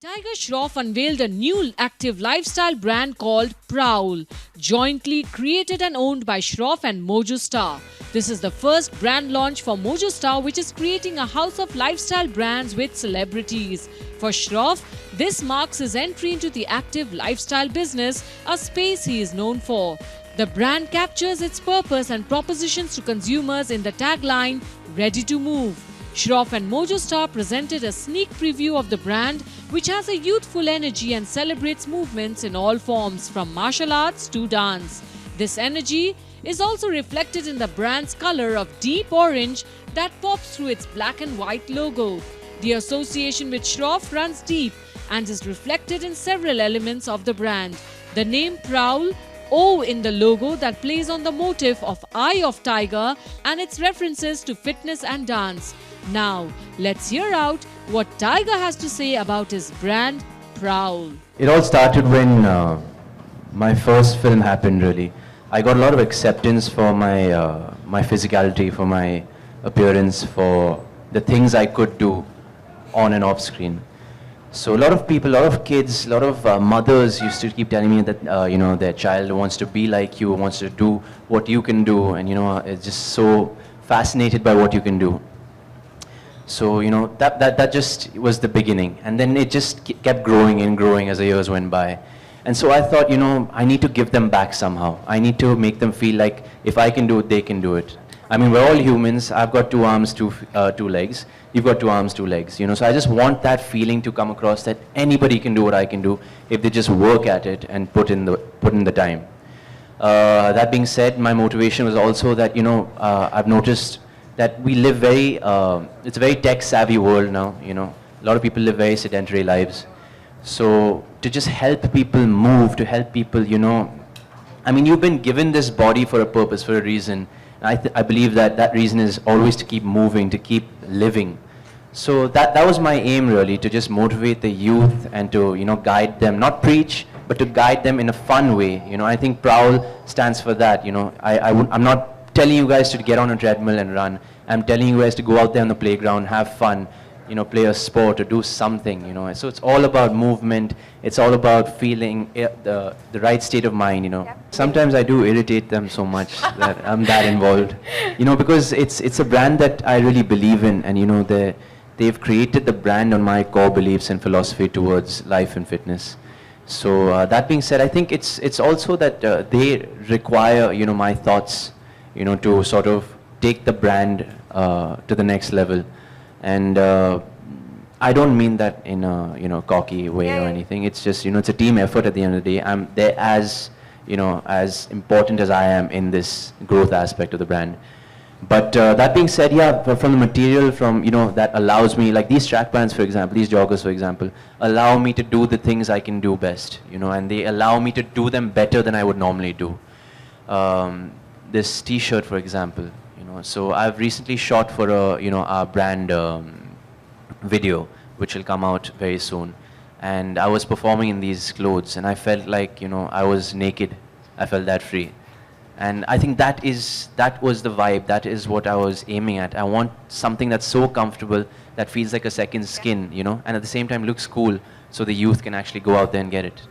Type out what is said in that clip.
Tiger Shroff unveiled a new active lifestyle brand called Prowl, jointly created and owned by Shroff and Mojo Star. This is the first brand launch for Mojo Star, which is creating a house of lifestyle brands with celebrities. For Shroff, this marks his entry into the active lifestyle business, a space he is known for. The brand captures its purpose and propositions to consumers in the tagline, "Ready to Move." Shroff and Mojo Star presented a sneak preview of the brand, which has a youthful energy and celebrates movements in all forms, from martial arts to dance. This energy is also reflected in the brand's color of deep orange that pops through its black and white logo. The association with Shroff runs deep and is reflected in several elements of the brand. The name Prowl, O in the logo that plays on the motif of Eye of Tiger, and its references to fitness and dance. Now, let's hear out what Tiger has to say about his brand, Prowl. It all started when my first film happened, really. I got a lot of acceptance for my physicality, for my appearance, for the things I could do on and off screen. So a lot of people, a lot of kids, a lot of mothers used to keep telling me that, their child wants to be like you, wants to do what you can do, and, it's just so fascinated by what you can do. So, that just was the beginning. And then it just kept growing and growing as the years went by. And so I thought, I need to give them back somehow. I need to make them feel like if I can do it, they can do it. I mean, we're all humans. I've got 2 arms, two legs. You've got 2 arms, 2 legs. So I just want that feeling to come across that anybody can do what I can do if they just work at it and put in the time. That being said, my motivation was also that, I've noticed that we live it's a very tech-savvy world now, A lot of people live very sedentary lives. So to just help people move, to help people, I mean, you've been given this body for a purpose, for a reason. I believe that reason is always to keep moving, to keep living. So that was my aim, really, to just motivate the youth and to, guide them, not preach, but to guide them in a fun way. I think Prowl stands for that. I'm not telling you guys to get on a treadmill and run. I'm telling you guys to go out there on the playground, have fun, play a sport or do something, So it's all about movement. It's all about feeling the right state of mind, Yep. Sometimes I do irritate them so much that I'm that involved, because it's a brand that I really believe in, and, they've created the brand on my core beliefs and philosophy towards life and fitness. So that being said, I think it's also that they require, my thoughts, to sort of take the brand to the next level. And I don't mean that in a cocky way or anything. It's just, it's a team effort at the end of the day. They're as important as I am in this growth aspect of the brand. But that being said, from the material, that allows me, like these track pants, for example, these joggers, for example, allow me to do the things I can do best, and they allow me to do them better than I would normally do. This T-shirt, for example, so I've recently shot for our brand video, which will come out very soon, and I was performing in these clothes, and I felt like I was naked. I felt that free, and I think that was the vibe. That is what I was aiming at. I want something that's so comfortable that feels like a second skin, and at the same time looks cool, so the youth can actually go out there and get it.